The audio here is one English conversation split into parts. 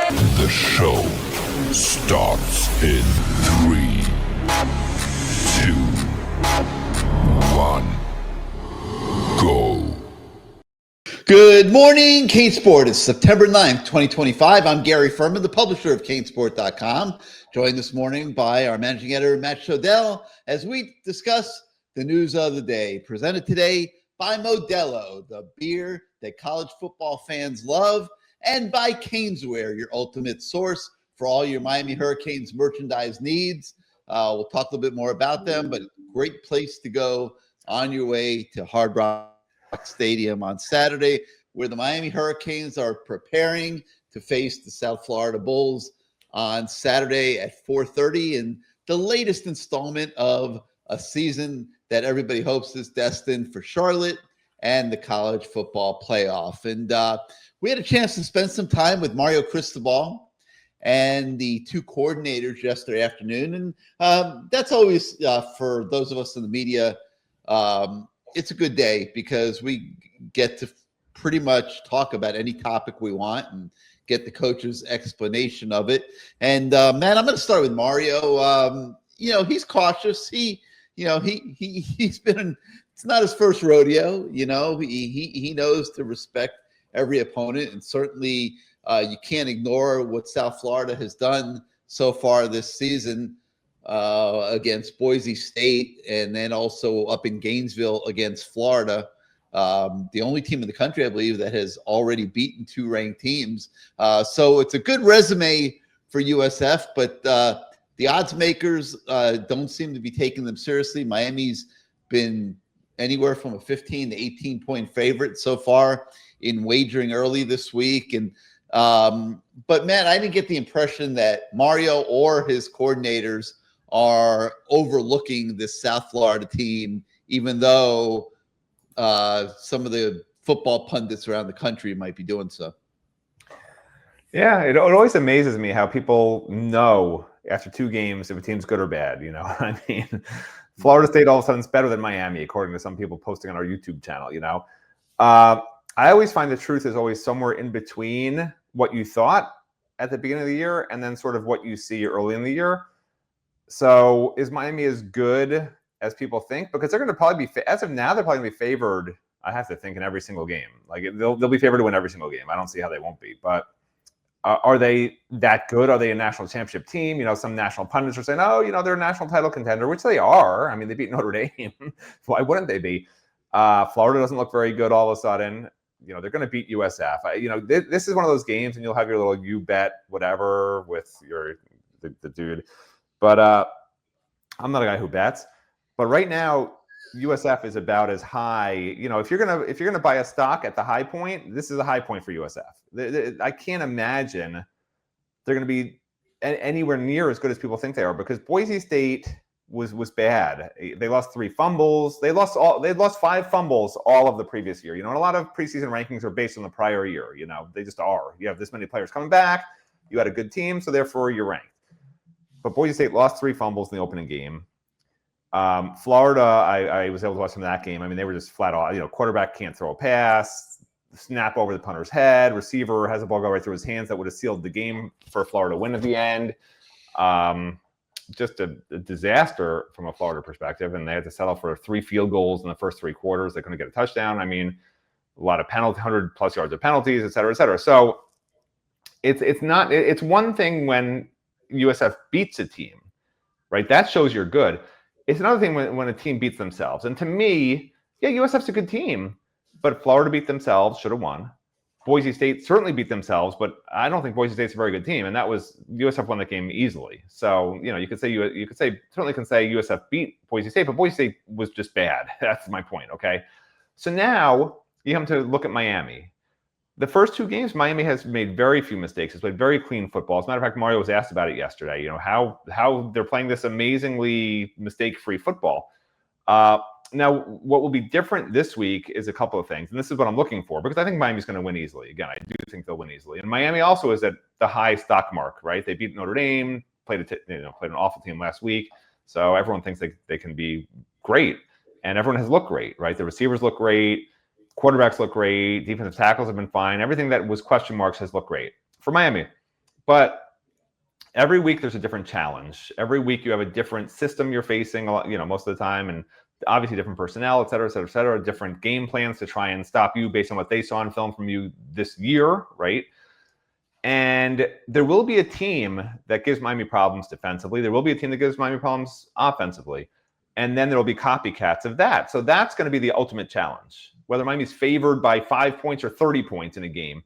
The show starts in 3, 2, 1, go. Good morning, CaneSport. It's September 9th, 2025. I'm Gary Ferman, the publisher of CaneSport.com, joined this morning by our managing editor, Matt Shodell, as we discuss the news of the day, presented today by Modelo, the beer that college football fans love, and by Caneswear, your ultimate source for all your Miami Hurricanes merchandise needs. We'll talk a little bit more about them, but great place to go on your way to Hard Rock Stadium on Saturday, where the Miami Hurricanes are preparing to face the South Florida Bulls on Saturday at 4:30, and the latest installment of a season that everybody hopes is destined for Charlotte and the college football playoff. And we had a chance to spend some time with Mario Cristobal and the two coordinators yesterday afternoon. And that's always, for those of us in the media, it's a good day because we get to pretty much talk about any topic we want and get the coach's explanation of it. And man, I'm going to start with Mario. He's cautious. He's been, it's not his first rodeo. He knows to respect every opponent, and certainly you can't ignore what South Florida has done so far this season against Boise State, and then also up in Gainesville against Florida. The only team in the country, I believe, that has already beaten two ranked teams. So it's a good resume for USF, but the odds makers don't seem to be taking them seriously. Miami's been anywhere from a 15 to 18 point favorite so far in wagering early this week. And but man, I didn't get the impression that Mario or his coordinators are overlooking this South Florida team, even though some of the football pundits around the country might be doing so. Yeah, it always amazes me how people know after two games if a team's good or bad. I mean, Florida State all of a sudden is better than Miami, according to some people posting on our YouTube channel. I always find the truth is always somewhere in between what you thought at the beginning of the year and then sort of what you see early in the year. So is Miami as good as people think? Because they're going to probably be, as of now, they're probably going to be favored, I have to think, in every single game. Like they'll be favored to win every single game. I don't see how they won't be. But are they that good? Are they a national championship team? Some national pundits are saying, oh, they're a national title contender, which they are. I mean, they beat Notre Dame. Why wouldn't they be? Florida doesn't look very good all of a sudden. They're going to beat USF. This is one of those games, and you'll have your little you bet whatever with the dude. But I'm not a guy who bets. But right now, USF is about as high. If you're gonna buy a stock at the high point, this is a high point for USF. I can't imagine they're going to be anywhere near as good as people think they are, because Boise State was bad. They lost 3 fumbles. They lost 5 fumbles all of the previous year. And a lot of preseason rankings are based on the prior year. They just are. You have this many players coming back. You had a good team, so therefore you're ranked. But Boise State lost 3 fumbles in the opening game. Florida, I was able to watch some of that game. I mean, they were just flat out. Quarterback can't throw a pass, snap over the punter's head. Receiver has a ball go right through his hands that would have sealed the game for Florida to win at the end. Just a disaster from a Florida perspective, and they had to settle for 3 field goals in the first 3 quarters. They couldn't get a touchdown. I mean, a lot of 100+ yards of penalties, et cetera, et cetera. So it's one thing when USF beats a team, right? That shows you're good. It's another thing when a team beats themselves. And to me, yeah, USF's a good team, but Florida beat themselves, should have won. Boise State certainly beat themselves, but I don't think Boise State's a very good team, and that was USF won that game easily. So you could say USF beat Boise State, but Boise State was just bad. That's my point. Okay, so now you come to look at Miami. The first 2 games, Miami has made very few mistakes. It's played very clean football. As a matter of fact, Mario was asked about it yesterday. How they're playing this amazingly mistake-free football. Now, what will be different this week is a couple of things, and this is what I'm looking for, because I think Miami's going to win easily. Again, I do think they'll win easily. And Miami also is at the high stock mark, right? They beat Notre Dame, played an awful team last week, so everyone thinks they can be great, and everyone has looked great, right? The receivers look great, quarterbacks look great, defensive tackles have been fine. Everything that was question marks has looked great for Miami. But every week there's a different challenge. Every week you have a different system you're facing, most of the time, and obviously different personnel, et cetera, different game plans to try and stop you based on what they saw in film from you this year, right? And there will be a team that gives Miami problems defensively. There will be a team that gives Miami problems offensively. And then there will be copycats of that. So that's going to be the ultimate challenge. Whether Miami's favored by 5 points or 30 points in a game,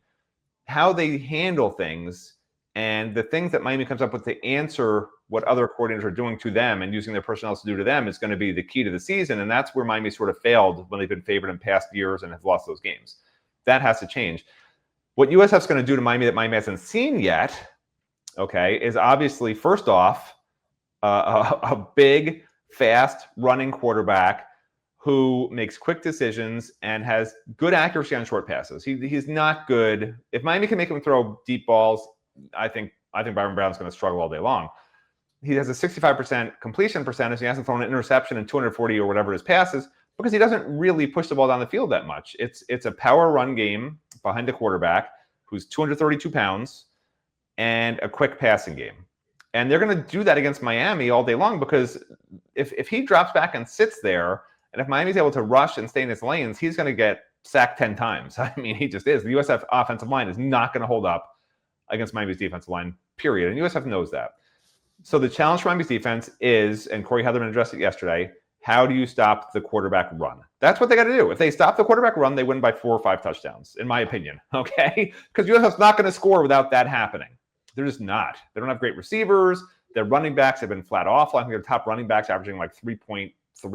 how they handle things and the things that Miami comes up with to answer what other coordinators are doing to them and using their personnel to do to them is going to be the key to the season. And that's where Miami sort of failed when they've been favored in past years and have lost those games. That has to change. What USF's going to do to Miami that Miami hasn't seen yet, okay, is obviously, first off, a big, fast running quarterback who makes quick decisions and has good accuracy on short passes. He's not good. If Miami can make him throw deep balls, I think Byron Brown's going to struggle all day long. He has a 65% completion percentage. He hasn't thrown an interception in 240 or whatever his passes because he doesn't really push the ball down the field that much. It's a power run game behind the quarterback who's 232 pounds and a quick passing game. And they're going to do that against Miami all day long because if he drops back and sits there, and if Miami's able to rush and stay in his lanes, he's going to get sacked 10 times. I mean, he just is. The USF offensive line is not going to hold up against Miami's defensive line, period. And USF knows that. So the challenge for Miami's defense is, and Corey Heatherman addressed it yesterday, how do you stop the quarterback run? That's what they got to do. If they stop the quarterback run, they win by 4 or 5 touchdowns, in my opinion, okay? Because USF's not going to score without that happening. They're just not. They don't have great receivers. Their running backs have been flat awful. I think their top running backs averaging like 3.3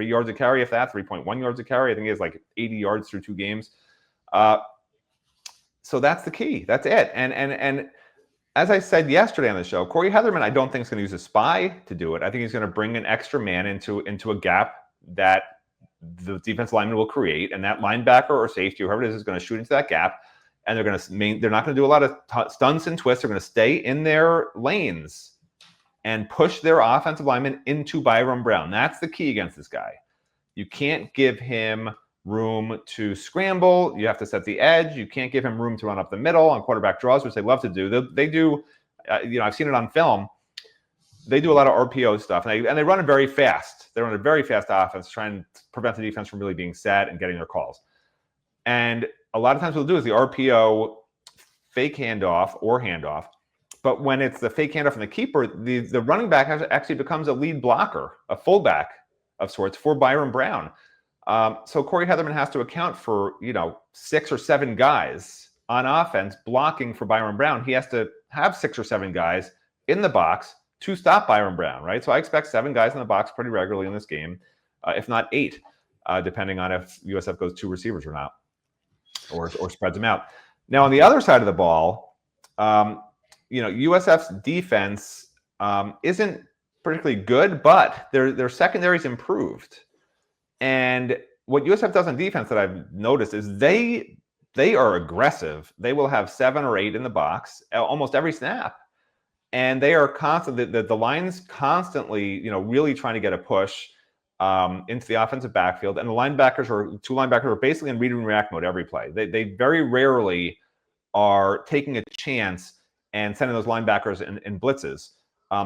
yards a carry, if that, 3.1 yards a carry. I think he has like 80 yards through 2 games. So that's the key. That's it. And as I said yesterday on the show, Corey Heatherman, I don't think is going to use a spy to do it. I think he's going to bring an extra man into a gap that the defensive lineman will create, and that linebacker or safety, or whoever it is going to shoot into that gap. And they're not going to do a lot of stunts and twists. They're going to stay in their lanes and push their offensive lineman into Byron Brown. That's the key against this guy. You can't give him room to scramble. You have to set the edge. You can't give him room to run up the middle on quarterback draws, which they love to do. They do, I've seen it on film. They do a lot of RPO stuff, and they run it very fast. They run a very fast offense, trying to prevent the defense from really being set and getting their calls. And a lot of times what they'll do is the RPO fake handoff. But when it's the fake handoff and the keeper, the running back actually becomes a lead blocker, a fullback of sorts for Byron Brown. So Corey Heatherman has to account for, 6 or 7 guys on offense blocking for Byron Brown. He has to have 6 or 7 guys in the box to stop Byron Brown, right? So I expect 7 guys in the box pretty regularly in this game, if not 8, depending on if USF goes 2 receivers or not, or spreads them out. Now, on the other side of the ball, USF's defense isn't particularly good, but their secondary's improved. And what USF does on defense that I've noticed is they are aggressive. They will have 7 or 8 in the box almost every snap. And they are constantly, the line's constantly, really trying to get a push into the offensive backfield. And the two linebackers are basically in read and react mode every play. They very rarely are taking a chance and sending those linebackers in blitzes.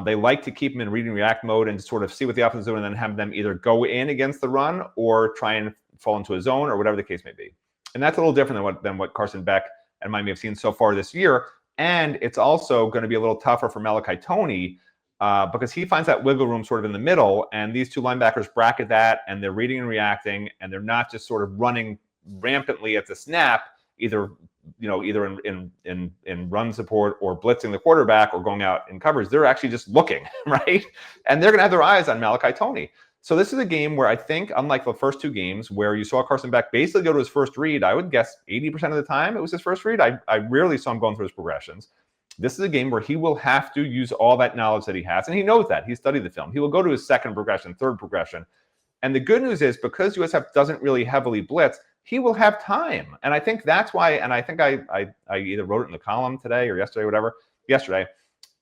They like to keep them in read and react mode and sort of see what the offense is doing and then have them either go in against the run or try and fall into a zone or whatever the case may be. And that's a little different than what Carson Beck and Miami have seen so far this year. And it's also going to be a little tougher for Malachi Toney because he finds that wiggle room sort of in the middle. And these 2 linebackers bracket that, and they're reading and reacting, and they're not just sort of running rampantly at the snap, either in run support or blitzing the quarterback or going out in coverage. They're actually just looking, right? And they're going to have their eyes on Malachi Toney. So this is a game where I think, unlike the first 2 games where you saw Carson Beck basically go to his first read, I would guess 80% of the time it was his first read. I rarely saw him going through his progressions. This is a game where he will have to use all that knowledge that he has, and he knows that. He studied the film. He will go to his second progression, third progression. And the good news is, because USF doesn't really heavily blitz, he will have time. And I think that's why, and I think I either wrote it in the column today or yesterday,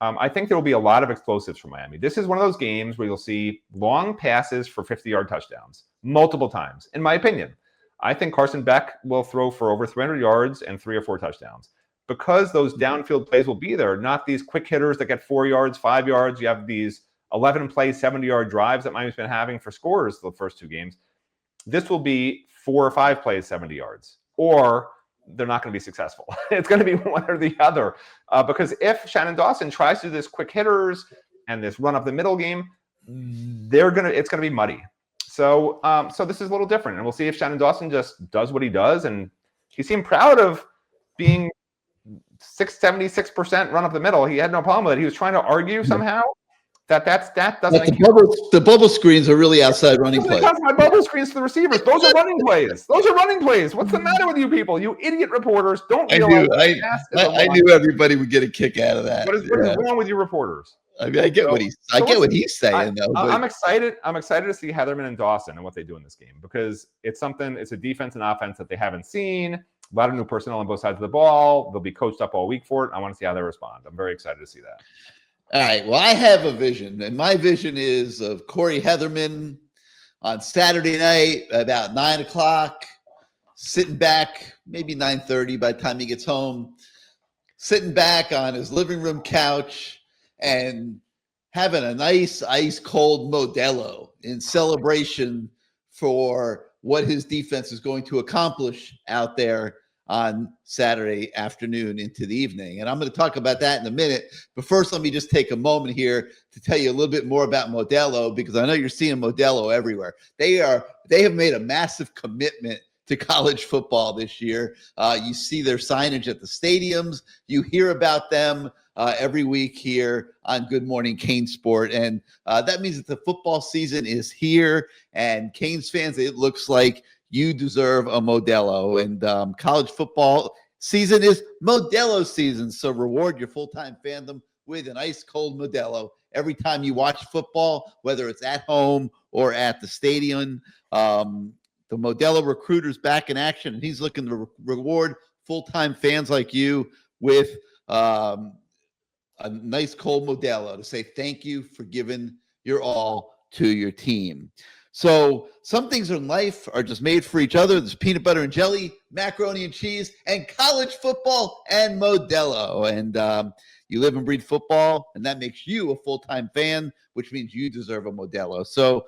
I think there will be a lot of explosives for Miami. This is one of those games where you'll see long passes for 50-yard touchdowns multiple times, in my opinion. I think Carson Beck will throw for over 300 yards and 3 or 4 touchdowns. because those downfield plays will be there, not these quick hitters that get 4 yards, 5 yards. You have these 11 play, 70-yard drives that Miami's been having for scores the first 2 games. This will be 4 or 5 plays, 70 yards, or they're not going to be successful. It's going to be one or the other. Because if Shannon Dawson tries to do this quick hitters and this run up the middle game, it's going to be muddy. So this is a little different, and we'll see if Shannon Dawson just does what he does. And he seemed proud of being 76% run up the middle. He had no problem with it. He was trying to argue somehow that doesn't. The bubble screens are really outside running plays. My bubble screens for the receivers. Those are running plays. Those are running plays. What's the matter with you people? You idiot reporters don't realize. I knew everybody would get a kick out of that. What is wrong with you reporters? I mean, I get what he's saying, though. I'm excited. I'm excited to see Heatherman and Dawson and what they do in this game, because it's a defense and offense that they haven't seen. A lot of new personnel on both sides of the ball. They'll be coached up all week for it. I want to see how they respond. I'm very excited to see that. All right. Well, I have a vision, and my vision is of Corey Heatherman on Saturday night about 9 o'clock, sitting back, maybe 9:30 by the time he gets home, sitting back on his living room couch and having a nice ice cold Modelo in celebration for what his defense is going to accomplish out there on Saturday afternoon into the evening. And I'm going to talk about that in a minute. But first, let me just take a moment here to tell you a little bit more about Modelo, because I know you're seeing Modelo everywhere. They have made a massive commitment to college football this year. You see their signage at the stadiums. You hear about them every week here on Good Morning CaneSport. And that means that the football season is here. And Canes fans, it looks like you deserve a Modelo. And college football season is Modelo season. So reward your full-time fandom with an ice-cold Modelo every time you watch football, whether it's at home or at the stadium. The Modelo recruiter's back in action, and he's looking to reward full-time fans like you with a nice cold Modelo to say thank you for giving your all to your team. So some things in life are just made for each other. There's peanut butter and jelly, macaroni and cheese, and college football and Modelo. And you live and breathe football, and that makes you a full-time fan, which means you deserve a Modelo. So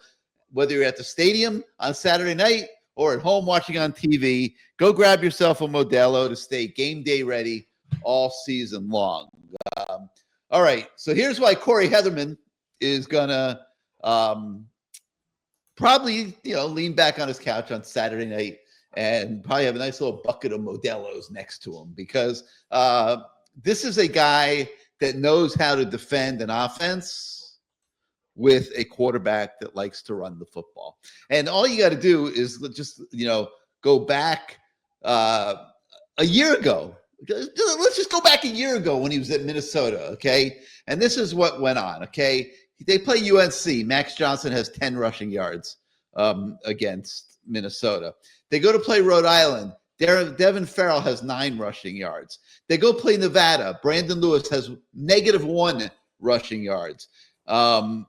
whether you're at the stadium on Saturday night or at home watching on TV, go grab yourself a Modelo to stay game day ready all season long. All right, so here's why Corey Heatherman is going to probably, lean back on his couch on Saturday night and probably have a nice little bucket of Modelos next to him, because this is a guy that knows how to defend an offense with a quarterback that likes to run the football. And all you got to do is just, go back a year ago. Let's just go back a year ago when he was at Minnesota, okay? And this is what went on, okay? They play UNC. Max Johnson has 10 rushing yards against Minnesota. They go to play Rhode Island. Devin Farrell has 9 rushing yards. They go play Nevada. Brandon Lewis has -1 rushing yards. And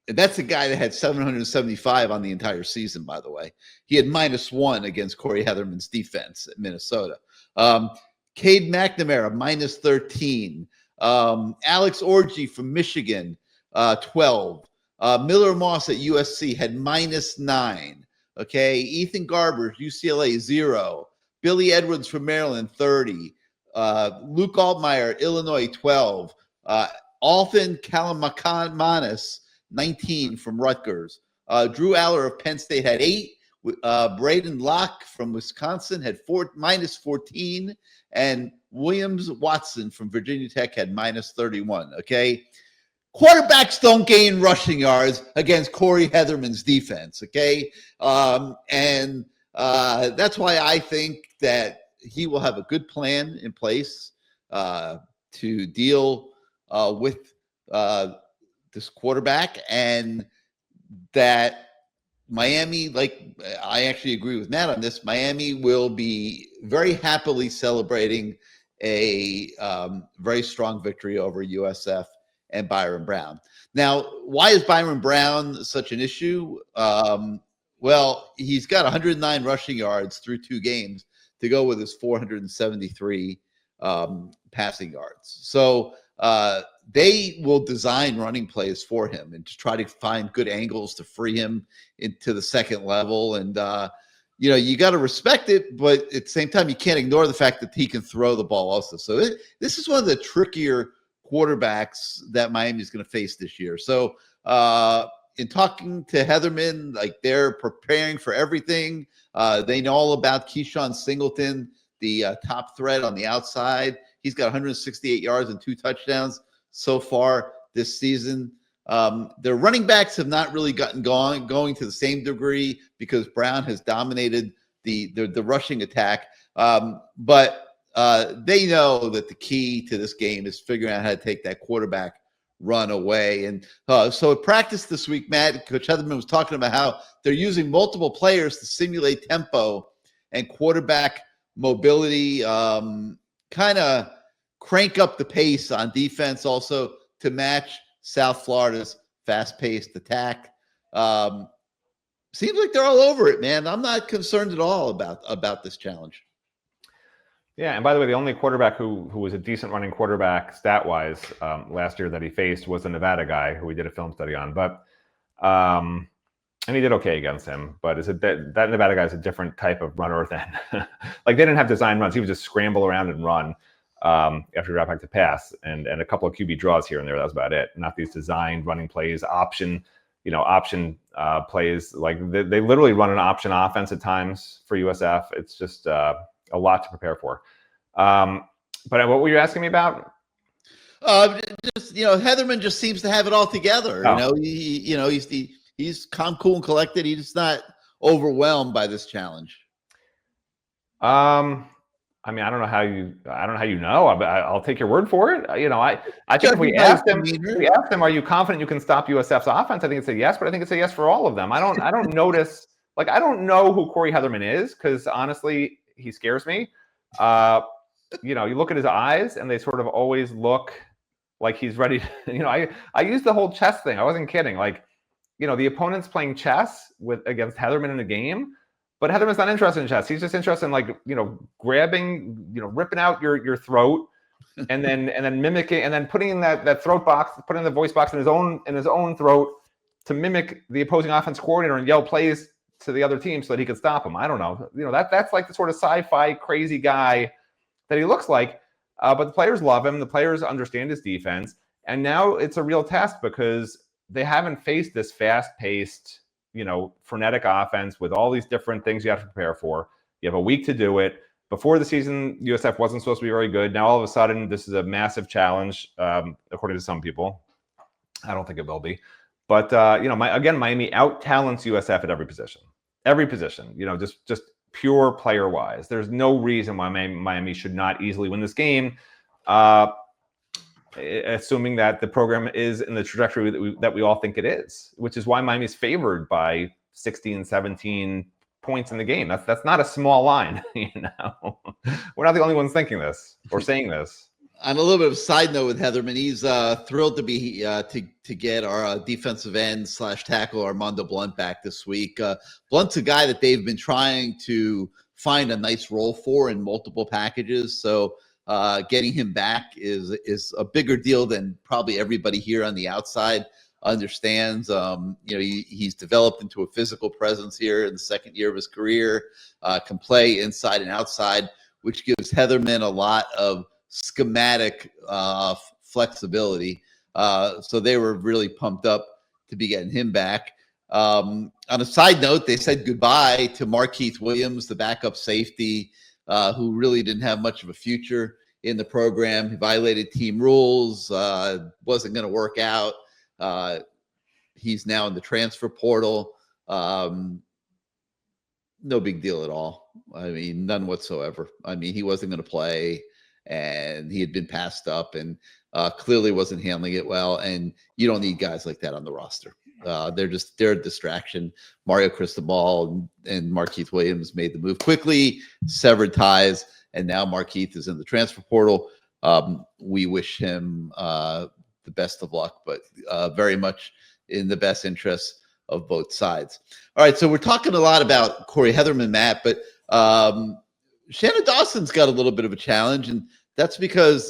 that's a guy that had 775 on the entire season, by the way. He had -1 against Corey Heatherman's defense at Minnesota. Cade McNamara, -13. Alex Orji from Michigan, 12. Miller Moss at USC had -9. Okay. Ethan Garber, UCLA, 0. Billy Edwards from Maryland, 30. Luke Altmaier, Illinois, 12. Alfin Kalamakanis, 19 from Rutgers. Drew Aller of Penn State had 8. Braden Locke from Wisconsin had -14. And Williams Watson from Virginia Tech had -31. Okay. Quarterbacks don't gain rushing yards against Corey Heatherman's defense. Okay. And that's why I think that he will have a good plan in place to deal with this quarterback, and that Miami, I actually agree with Matt on this, Miami will be very happily celebrating a very strong victory over USF and Byron Brown. Now, why is Byron Brown such an issue? Well, he's got 109 rushing yards through 2 games to go with his 473 passing yards. So they will design running plays for him and to try to find good angles to free him into the second level. And, you got to respect it, but at the same time, you can't ignore the fact that he can throw the ball also. So this is one of the trickier quarterbacks that Miami is going to face this year. So in talking to Heatherman, like they're preparing for everything. They know all about Keyshawn Singleton, the top threat on the outside. He's got 168 yards and 2 touchdowns so far this season. Their running backs have not really gotten going to the same degree because Brown has dominated the rushing attack. But they know that the key to this game is figuring out how to take that quarterback run away. And so at practice this week, Matt, Coach Heatherman was talking about how they're using multiple players to simulate tempo and quarterback mobility, kind of crank up the pace on defense also to match South Florida's fast-paced attack. Seems like they're all over it, man. I'm not concerned at all about this challenge. Yeah, and by the way, the only quarterback who was a decent running quarterback stat-wise last year that he faced was the Nevada guy who we did a film study on. But and he did okay against him. But that Nevada guy is a different type of runner than like they didn't have design runs. He would just scramble around and run after he got back to pass, and a couple of QB draws here and there. That was about it. Not these designed running plays, option plays. Like they literally run an option offense at times for USF. It's just a lot to prepare for. But what were you asking me about? Heatherman just seems to have it all together. Oh. He's calm, cool, and collected. He's just not overwhelmed by this challenge. I mean, I don't know how you know. I'll take your word for it. I think if we asked him, are you confident you can stop USF's offense? I think it's a yes, but I think it's a yes for all of them. I don't notice, like, I don't know who Corey Heatherman is because honestly, he scares me. You look at his eyes and they sort of always look like he's ready. I used the whole chess thing. I wasn't kidding. Like, the opponent's playing chess against Heatherman in a game. But Heatherman's not interested in chess. He's just interested in grabbing, ripping out your throat, and then mimicking, and then putting in that throat box, putting the voice box in his own throat to mimic the opposing offense coordinator and yell plays to the other team so that he could stop him. I don't know. That's like the sort of sci-fi crazy guy that he looks like. But the players love him. The players understand his defense, and now it's a real test because they haven't faced this fast-paced, frenetic offense with all these different things you have to prepare for. You have a week to do it. Before the season, USF wasn't supposed to be very good. Now, all of a sudden, this is a massive challenge, according to some people. I don't think it will be. But, Miami out-talents USF at every position. Every position, just pure player-wise. There's no reason why Miami should not easily win this game, assuming that the program is in the trajectory that we all think it is, which is why Miami's favored by 16, 17 points in the game. That's not a small line. We're not the only ones thinking this or saying this. On a little bit of a side note with Heatherman, he's thrilled to be to get our defensive end / tackle Armando Blunt back this week. Blunt's a guy that they've been trying to find a nice role for in multiple packages. So getting him back is a bigger deal than probably everybody here on the outside understands. He's developed into a physical presence here in the second year of his career, can play inside and outside, which gives Heatherman a lot of schematic flexibility. So they were really pumped up to be getting him back. On a side note, they said goodbye to Markeith Williams, the backup safety, who really didn't have much of a future in the program. He violated team rules, wasn't going to work out. He's now in the transfer portal. No big deal at all. I mean, none whatsoever. I mean, he wasn't going to play, and he had been passed up and clearly wasn't handling it well. And you don't need guys like that on the roster. They're a distraction. Mario Cristobal and Markeith Williams made the move quickly, severed ties, and now Markeith is in the transfer portal. We wish him the best of luck, but very much in the best interests of both sides. All right, so we're talking a lot about Corey Heatherman, Matt, but Shannon Dawson's got a little bit of a challenge, and That's because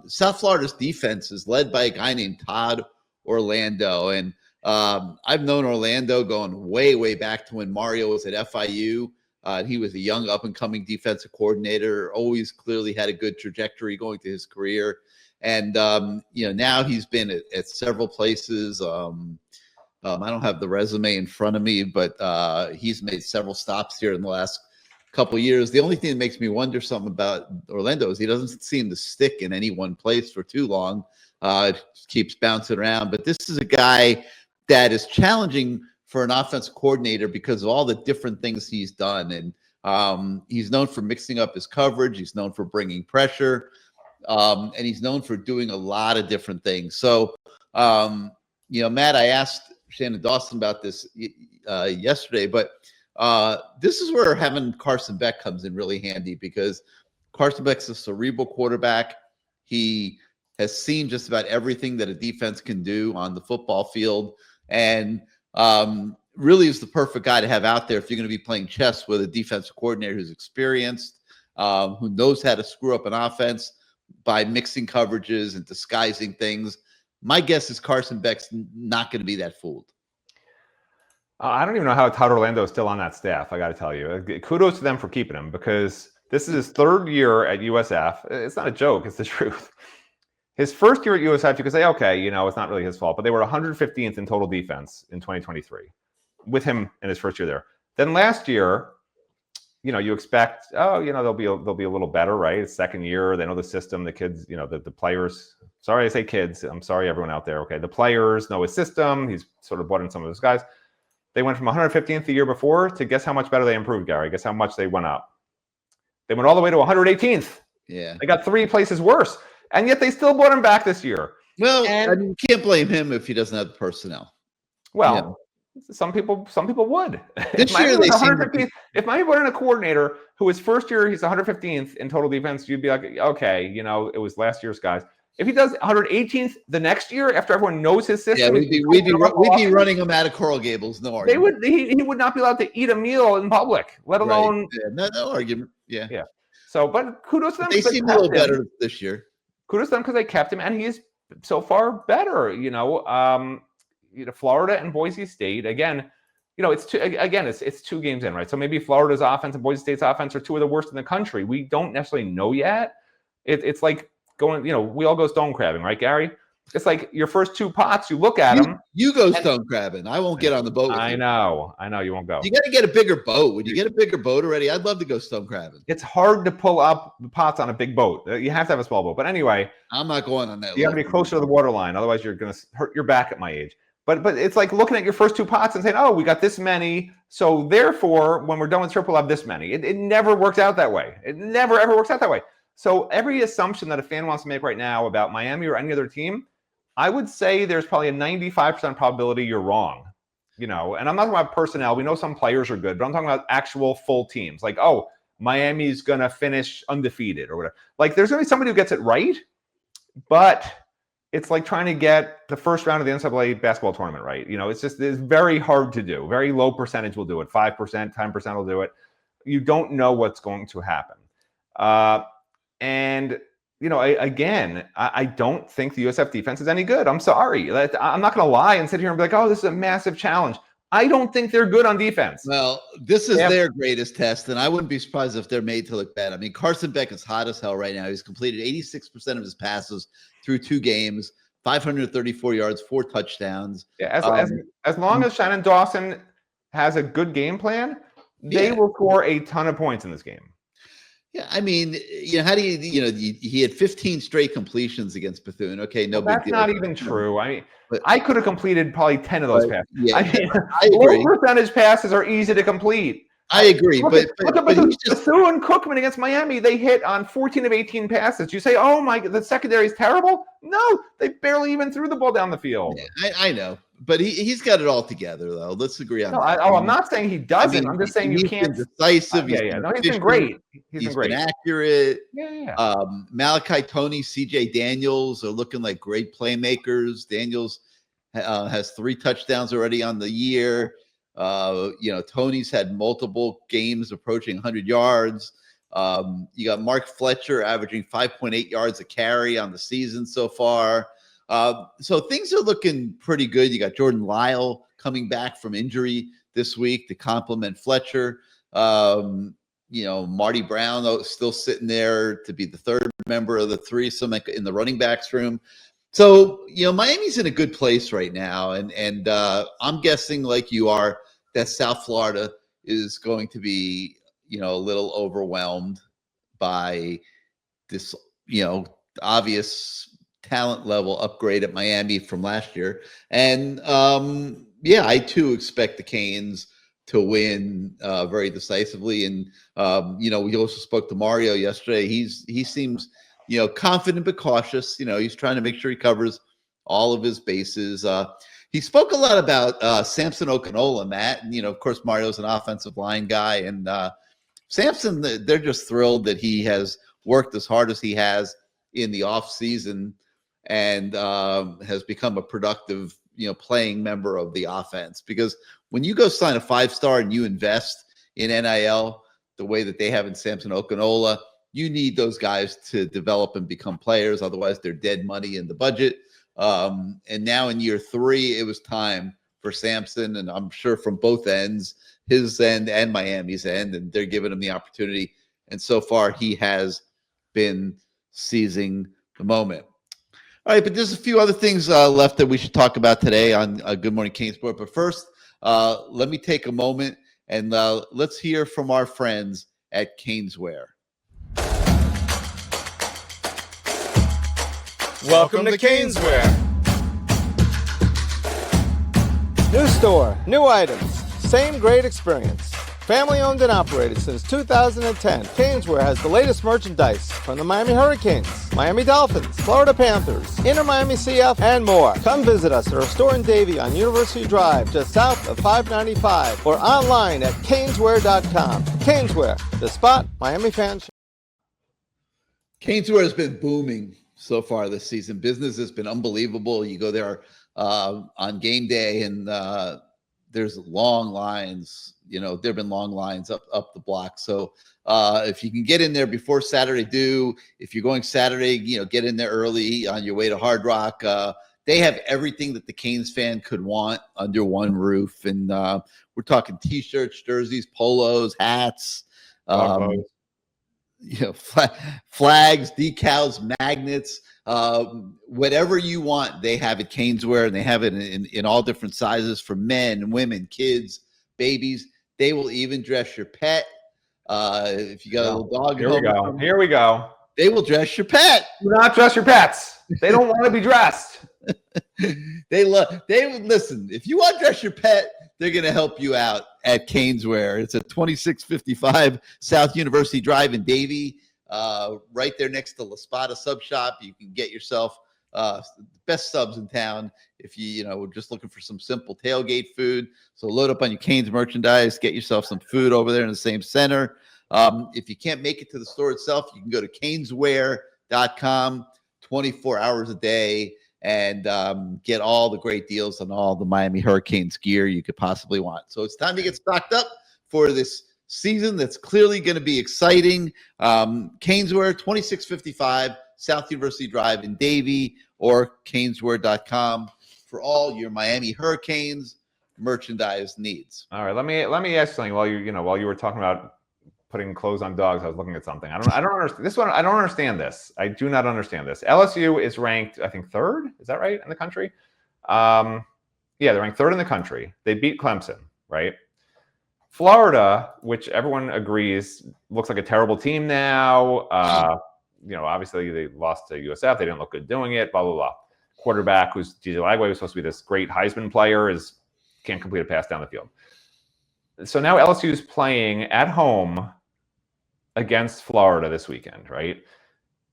South Florida's defense is led by a guy named Todd Orlando. And I've known Orlando going way, way back to when Mario was at FIU. He was a young up-and-coming defensive coordinator, always clearly had a good trajectory going to his career. And, now he's been at several places. I don't have the resume in front of me, but he's made several stops here in the last couple of years. The only thing that makes me wonder something about Orlando is he doesn't seem to stick in any one place for too long. Keeps bouncing around. But this is a guy that is challenging for an offensive coordinator because of all the different things he's done. And he's known for mixing up his coverage. He's known for bringing pressure. And he's known for doing a lot of different things. So, Matt, I asked Shannon Dawson about this yesterday, but this is where having Carson Beck comes in really handy because Carson Beck's a cerebral quarterback. He has seen just about everything that a defense can do on the football field, and really is the perfect guy to have out there if you're going to be playing chess with a defensive coordinator who's experienced, who knows how to screw up an offense by mixing coverages and disguising things. My guess is Carson Beck's not going to be that fooled. I don't even know how Todd Orlando is still on that staff. I got to tell you, kudos to them for keeping him because this is his third year at USF. It's not a joke. It's the truth. His first year at USF, you could say, okay, it's not really his fault, but they were 115th in total defense in 2023 with him in his first year there. Then last year, you expect, they'll be a little better, right? It's second year. They know the system, the kids, the players. Sorry, I say kids. I'm sorry, everyone out there. Okay. The players know his system. He's sort of brought in some of those guys. They went from 115th the year before to guess how much better they improved, Gary. Guess how much they went up. They went all the way to 118th. Yeah. They got 3 places worse. And yet they still brought him back this year. Well, you can't blame him if he doesn't have the personnel. Well, some people would. This year they if Miami brought in a coordinator who his first year he's 115th in total defense, you'd be like, okay, it was last year's guys. If he does 118th the next year after everyone knows his system, we'd be running him out of Coral Gables. No argument. He would not be allowed to eat a meal in public, let alone no argument. Yeah. So, but kudos to them. They seem a little better this year. Kudos to them because they kept him, and he is so far better. Florida and Boise State again. It's 2 games in, right? So maybe Florida's offense and Boise State's offense are 2 of the worst in the country. We don't necessarily know yet. It's like going, we all go stone crabbing, right, Gary? It's like your first 2 pots, you look at them. You go stone crabbing. I won't get on the boat with you. I know you won't go. You got to get a bigger boat. Would you get a bigger boat already? I'd love to go stone crabbing. It's hard to pull up the pots on a big boat. You have to have a small boat. But anyway. I'm not going on that. You have to be closer to the water line. Otherwise, you're going to hurt your back at my age. But it's like looking at your first 2 pots and saying, oh, we got this many. So therefore, when we're done with trip, we'll have this many. It never works out that way. It never, ever works out that way. So every assumption that a fan wants to make right now about Miami or any other team, I would say there's probably a 95% probability you're wrong. And I'm not talking about personnel. We know some players are good, but I'm talking about actual full teams. Like, oh, Miami's going to finish undefeated or whatever. Like, there's going to be somebody who gets it right, but it's like trying to get the first round of the NCAA basketball tournament right. It's very hard to do. Very low percentage will do it. 5%, 10% will do it. You don't know what's going to happen. I don't think the USF defense is any good. I'm sorry. I'm not going to lie and sit here and be like, oh, this is a massive challenge. I don't think they're good on defense. Well, this is their greatest test, and I wouldn't be surprised if they're made to look bad. I mean, Carson Beck is hot as hell right now. He's completed 86% of his passes through 2 games, 534 yards, 4 touchdowns. Yeah, as long as Shannon Dawson has a good game plan, they will score a ton of points in this game. Yeah, I mean, how do he had 15 straight completions against Bethune. Okay, no big deal. That's not even true. I mean, I could have completed probably 10 of those passes. Yeah, I agree. Low percentage passes are easy to complete. I agree. But Bethune Cookman against Miami, they hit on 14 of 18 passes. You say, oh my, the secondary is terrible? No, they barely even threw the ball down the field. Yeah, I know. But he's got it all together, though. Let's agree on that. I'm not saying he doesn't. I'm just saying you can't. Been decisive. He's been great. He's been accurate. Yeah. Malachi Tony, CJ Daniels are looking like great playmakers. Daniels has 3 touchdowns already on the year. Tony's had multiple games approaching 100 yards. You got Mark Fletcher averaging 5.8 yards a carry on the season so far. So things are looking pretty good. You got Jordan Lyle coming back from injury this week to complement Fletcher. Marty Brown still sitting there to be the third member of the threesome in the running backs room. So, Miami's in a good place right now. And I'm guessing, like you are, that South Florida is going to be, a little overwhelmed by this, obvious talent level upgrade at Miami from last year. And I too expect the Canes to win very decisively. And we also spoke to Mario yesterday. He seems confident but cautious. He's trying to make sure he covers all of his bases. He spoke a lot about Samson Okinola, Matt, and of course Mario's an offensive line guy, and Samson, they're just thrilled that he has worked as hard as he has in the off season and has become a productive, playing member of the offense. Because when you go sign a 5-star and you invest in NIL the way that they have in Samson Okinola, you need those guys to develop and become players. Otherwise, they're dead money in the budget. And now in year 3, it was time for Samson, and I'm sure from both ends, his end and Miami's end, and they're giving him the opportunity. And so far, he has been seizing the moment. All right, but there's a few other things left that we should talk about today on Good Morning CaneSport. But first, let me take a moment and let's hear from our friends at Caneswear. Welcome to Caneswear. New store, new items, same great experience. Family owned and operated since 2010, Caneswear has the latest merchandise from the Miami Hurricanes, Miami Dolphins, Florida Panthers, Inter Miami CF, and more. Come visit us at our store in Davie on University Drive, just south of 595, or online at caneswear.com. Caneswear, the spot Miami fans. Caneswear has been booming so far this season. Business has been unbelievable. You go there on game day, and there's long lines. There've been long lines up the block. So if you can get in there before Saturday, do. If you're going Saturday, get in there early on your way to Hard Rock. They have everything that the Canes fan could want under one roof, and we're talking T-shirts, jerseys, polos, hats. Flags, decals, magnets, whatever you want, they have at Caneswear, and they have it in all different sizes for men, women, kids, babies. They will even dress your pet. If you got a little dog. Here we go. They will dress your pet. Do not dress your pets. They don't want to be dressed. They would listen. If you want to dress your pet, they're going to help you out at Caneswear. It's at 2655 South University Drive in Davie, right there next to La Spada Sub Shop. You can get yourself the best subs in town if we're just looking for some simple tailgate food. So load up on your Canes merchandise, get yourself some food over there in the same center. If you can't make it to the store itself, you can go to caneswear.com 24 hours a day and get all the great deals on all the Miami Hurricanes gear you could possibly want. So it's time to get stocked up for this season that's clearly going to be exciting. Caneswear, 2655 South University Drive in Davie, or caneswear.com for all your Miami Hurricanes merchandise needs. All right, let me ask something while you were talking about putting clothes on dogs. I was looking at something. I don't understand this one. I don't understand this. I do not understand this. LSU is ranked, I think, 3rd. Is that right in the country? Yeah, they're ranked 3rd in the country. They beat Clemson, right? Florida, which everyone agrees looks like a terrible team now. Obviously they lost to USF. They didn't look good doing it. Blah blah blah. Quarterback, who's DJ Lagway, was supposed to be this great Heisman player, can't complete a pass down the field. So now LSU is playing at home against Florida this weekend, right?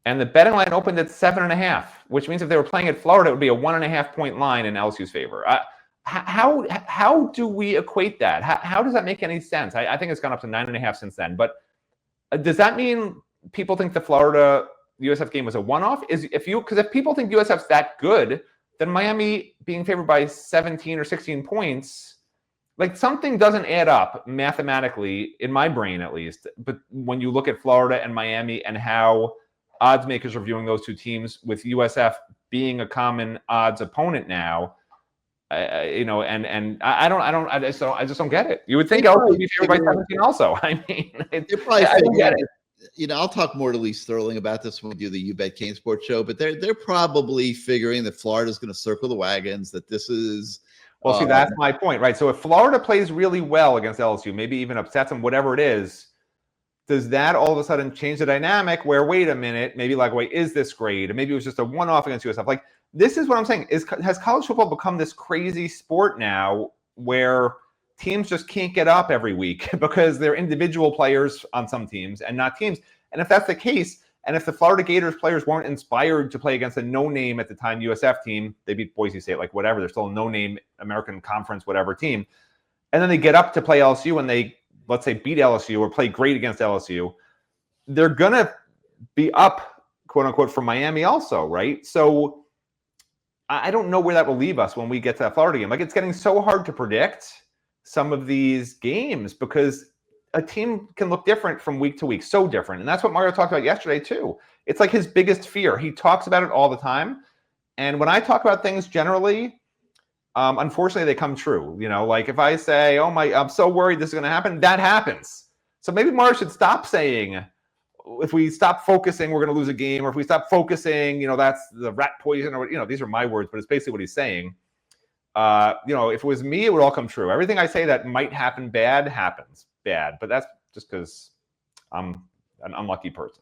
And the betting line opened at 7.5, which means if they were playing at Florida, it would be a 1.5 point line in LSU's favor. How do we equate that? How does that make any sense? I think it's gone up to 9.5 since then. But does that mean people think the Florida USF game was a one-off? Because if people think USF's that good, then Miami being favored by 17 or 16 points like something doesn't add up mathematically in my brain, at least. But when you look at Florida and Miami and how odds makers are viewing those two teams, with USF being a common odds opponent now, I just don't get it. You would think LSU would be favored by 17 also. I mean, I don't get it. I'll talk more to Lee Sterling about this when we do the You Bet CaneSport show, but they're probably figuring that Florida's going to circle the wagons, that this is. Well, see, that's my point, right? So if Florida plays really well against LSU, maybe even upsets them, whatever it is, does that all of a sudden change the dynamic where, wait a minute, maybe like, wait, is this great? And maybe it was just a one-off against USF. Like, this is what I'm saying. Has college football become this crazy sport now where teams just can't get up every week because they're individual players on some teams and not teams? And if that's the case, and if the Florida Gators players weren't inspired to play against a no-name at the time USF team, they beat Boise State, like whatever, they're still a no-name American Conference, whatever team, and then they get up to play LSU and they, let's say, beat LSU or play great against LSU, they're going to be up, quote unquote, from Miami also, right? So I don't know where that will leave us when we get to that Florida game. Like, it's getting so hard to predict some of these games because a team can look different from week to week, so different. And that's what Mario talked about yesterday too. It's like his biggest fear. He talks about it all the time. And when I talk about things generally, unfortunately, they come true. You know, like if I say, oh my, I'm so worried this is going to happen, that happens. So maybe Mario should stop saying, if we stop focusing, we're going to lose a game. Or if we stop focusing, that's the rat poison, or, these are my words, but it's basically what he's saying. If it was me, it would all come true. Everything I say that might happen bad happens bad, but that's just because I'm an unlucky person.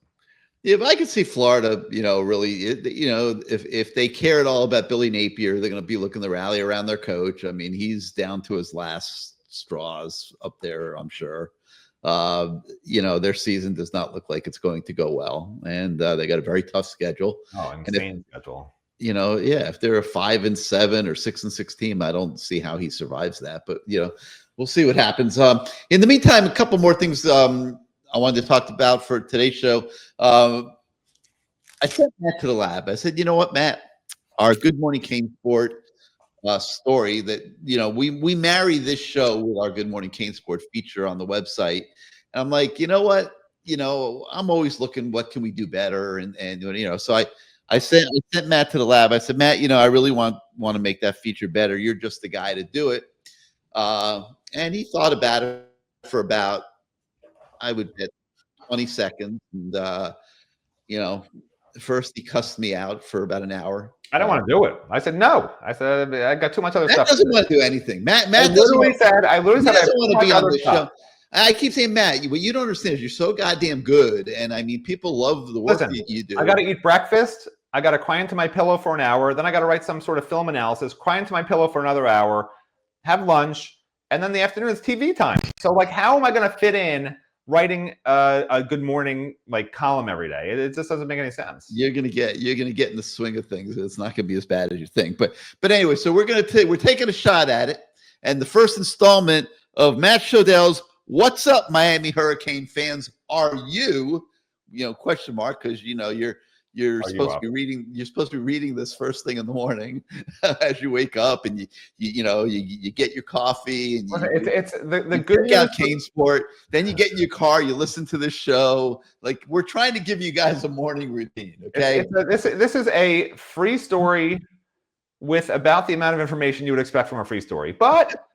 Yeah, but I could see Florida, really, if they care at all about Billy Napier, they're going to be looking to rally around their coach. I mean, he's down to his last straws up there, I'm sure. Their season does not look like it's going to go well, and they got a very tough schedule. Oh, insane schedule. If they're a 5-7 or 6-6 team, I don't see how he survives that. But we'll see what happens. In the meantime, a couple more things I wanted to talk about for today's show. I sent Matt to the lab. I said, you know what, Matt, our Good Morning CaneSport story that we marry this show with our Good Morning CaneSport feature on the website. And I'm like, you know what, I'm always looking, what can we do better? And so I sent Matt to the lab. I said, Matt, I really want to make that feature better. You're just the guy to do it. And he thought about it for about, I would bet, 20 seconds. And, first he cussed me out for about an hour. I don't want to do it. I said, no. I said, I got too much other Matt stuff. Doesn't want to do anything. Matt I literally said, I doesn't want to be on the show. I keep saying, Matt, what you don't understand is you're so goddamn good. And I mean, people love the work that you do. I got to eat breakfast. I got to cry into my pillow for an hour. Then I got to write some sort of film analysis, cry into my pillow for another hour, have lunch. And then the afternoon is TV time. So like, how am I going to fit in writing a Good Morning column every day? It just doesn't make any sense. You're gonna get in the swing of things. It's not gonna be as bad as you think. But anyway, so we're taking a shot at it. And the first installment of Matt Shodell's "What's Up, Miami Hurricane Fans? Are you?" Question mark, because you're supposed to be reading. You're supposed to be reading this first thing in the morning as you wake up, and you get your coffee, and it's the good out CaneSport. Then you get in your car, you listen to this show. Like, we're trying to give you guys a morning routine. Okay, this is a free story with about the amount of information you would expect from a free story, but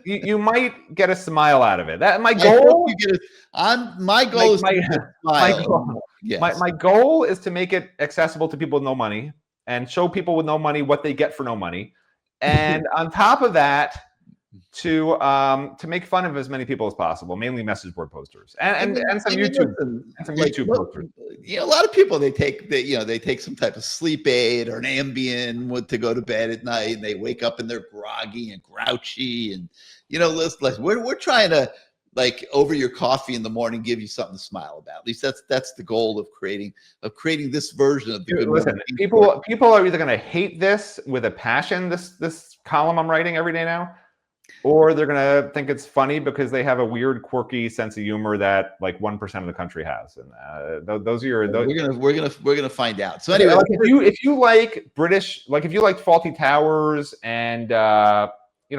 you might get a smile out of it. That my goal. My goal is to get a smile. Yes. My goal is to make it accessible to people with no money and show people with no money what they get for no money. And on top of that, to make fun of as many people as possible, mainly message board posters and some YouTube posters. A lot of people, they take some type of sleep aid or an Ambien to go to bed at night, and they wake up and they're groggy and grouchy, and we're trying to, over your coffee in the morning, give you something to smile about. At least that's the goal of creating this version of the Good Listen, people are either going to hate this with a passion, this column I'm writing every day now, or they're going to think it's funny because they have a weird, quirky sense of humor that 1% of the country has. And those are your. We're gonna find out. So anyway, if you like British, if you like Faulty Towers and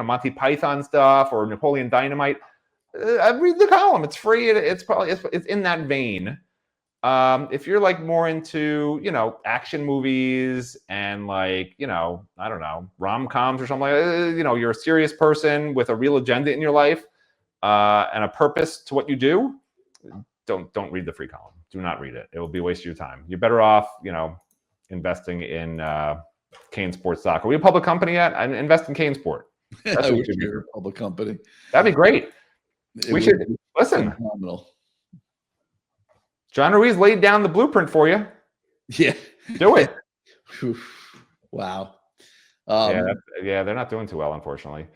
Monty Python stuff or Napoleon Dynamite, I read the column. It's free. It's in that vein. If you're like more into, action movies and like, I don't know, rom-coms or something like that, you're a serious person with a real agenda in your life and a purpose to what you do, don't read the free column. Do not read it. It will be a waste of your time. You're better off, investing in CaneSport stock. Are we a public company yet? I invest in CaneSport. I wish we were a public company. That'd be great. We should listen. Phenomenal. John Ruiz laid down the blueprint for you. Yeah. Do it. Wow. Yeah, they're not doing too well, unfortunately.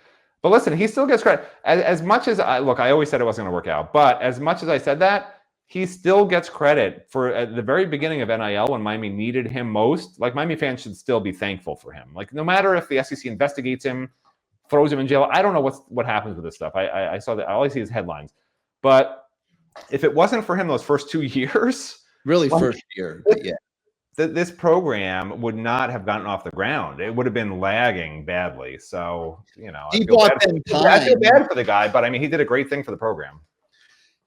But listen, he still gets credit. As much as I always said it wasn't going to work out. But as much as I said that, he still gets credit for at the very beginning of NIL when Miami needed him most. Like, Miami fans should still be thankful for him. Like, no matter if the SEC investigates him, throws him in jail, I don't know what happens with this stuff. I saw that. All I see is headlines. But if it wasn't for him those first 2 years, really first year, yeah, this program would not have gotten off the ground. It would have been lagging badly. So, he bought them time. I feel bad for the guy, but I mean, he did a great thing for the program.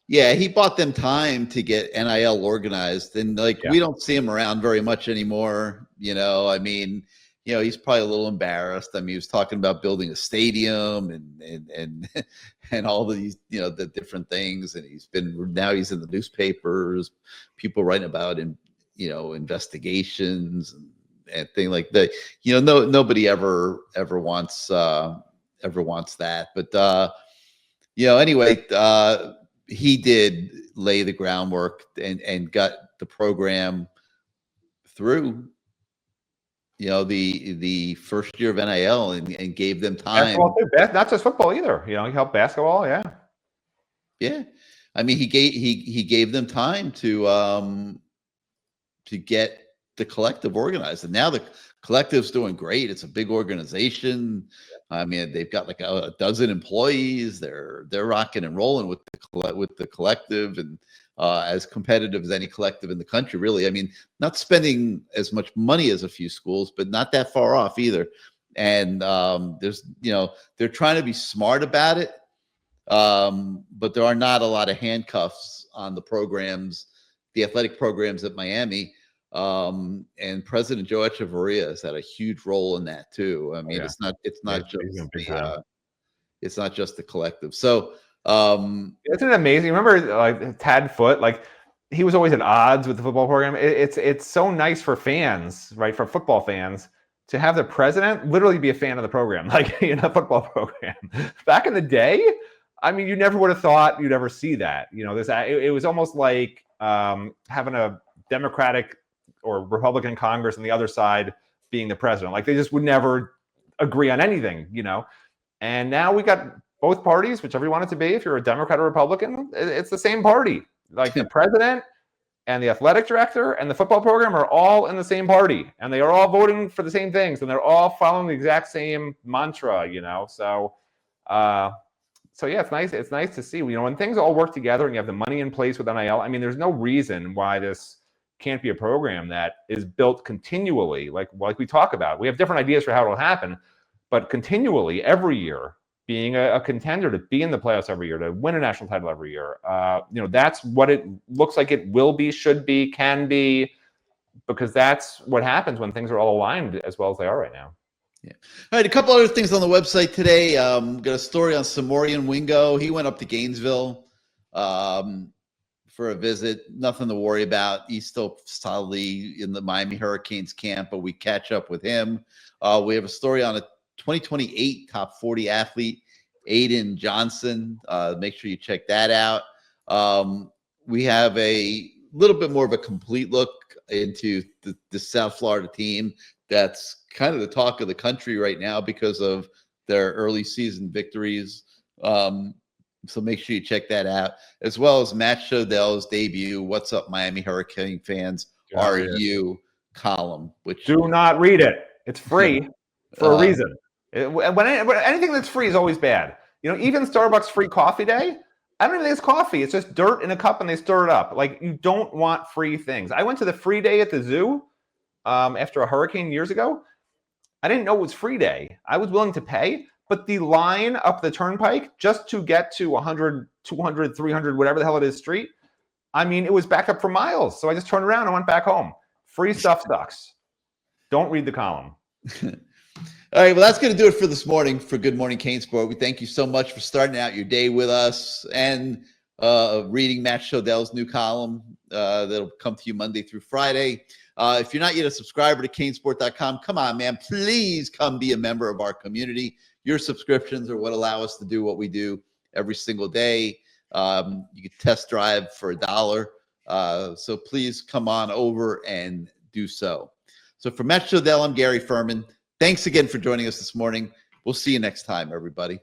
Yeah, he bought them time to get NIL organized, and we don't see him around very much anymore. I mean, he's probably a little embarrassed. I mean, he was talking about building a stadium and all these, the different things, and he's in the newspapers, people writing about him, investigations and things like that. Nobody ever wants that, but anyway. He did lay the groundwork and got the program through, the first year of NIL and gave them time. Not just football either. He helped basketball. Yeah. Yeah. I mean, he gave them time to get the collective organized, and now the collective's doing great. It's a big organization. I mean, they've got like a dozen employees. They're rocking and rolling with the collective, and as competitive as any collective in the country, really. I mean, not spending as much money as a few schools, but not that far off either. And they're trying to be smart about it, but there are not a lot of handcuffs on the programs, the athletic programs at Miami. And President Joe Echeverria has had a huge role in that too. I mean, it's not just the collective. So, isn't it amazing? Remember, like Tad Foote, like he was always at odds with the football program. It's so nice for fans, right? For football fans to have the president literally be a fan of the program, like the football program. Back in the day, I mean, you never would have thought you'd ever see that. It was almost like having a Democratic or Republican Congress on the other side being the president. Like, they just would never agree on anything, And now we got both parties, whichever you want it to be. If you're a Democrat or Republican, it's the same party. Like, the president and the athletic director and the football program are all in the same party, and they are all voting for the same things, and they're all following the exact same mantra, So, yeah, it's nice. It's nice to see, when things all work together and you have the money in place with NIL. I mean, there's no reason why this can't be a program that is built continually, like we talk about. We have different ideas for how it'll happen, but continually every year being a contender to be in the playoffs every year, to win a national title every year. That's what it looks like it will be, should be, can be, because that's what happens when things are all aligned as well as they are right now. Yeah. All right. A couple other things on the website today. Got a story on Samorian Wingo. He went up to Gainesville for a visit. Nothing to worry about. He's still solidly in the Miami Hurricanes camp, but we catch up with him. We have a story on a 2028 top 40 athlete, Aiden Johnson. Make sure you check that out. We have a little bit more of a complete look into the South Florida team that's kind of the talk of the country right now because of their early season victories. So make sure you check that out, as well as Matt Shodell's debut, What's Up Miami Hurricane Fans, Are You column. Which do not read it. It's free for a reason. When anything that's free is always bad. Even Starbucks free coffee day, I don't even think it's coffee. It's just dirt in a cup and they stir it up. Like, you don't want free things. I went to the free day at the zoo after a hurricane years ago. I didn't know it was free day. I was willing to pay, But the line up the turnpike just to get to 100, 200, 300, whatever the hell it is street, I mean, it was backed up for miles. So I just turned around and went back home. Free stuff sucks. Don't read the column. All right, well, that's going to do it for this morning for Good Morning CaneSport. We thank you so much for starting out your day with us and reading Matt Shodell's new column that'll come to you Monday through Friday. If you're not yet a subscriber to CaneSport.com, come on, man. Please come be a member of our community. Your subscriptions are what allow us to do what we do every single day. You can test drive for $1. So please come on over and do so. So for Matt Shodell, I'm Gary Ferman. Thanks again for joining us this morning. We'll see you next time, everybody.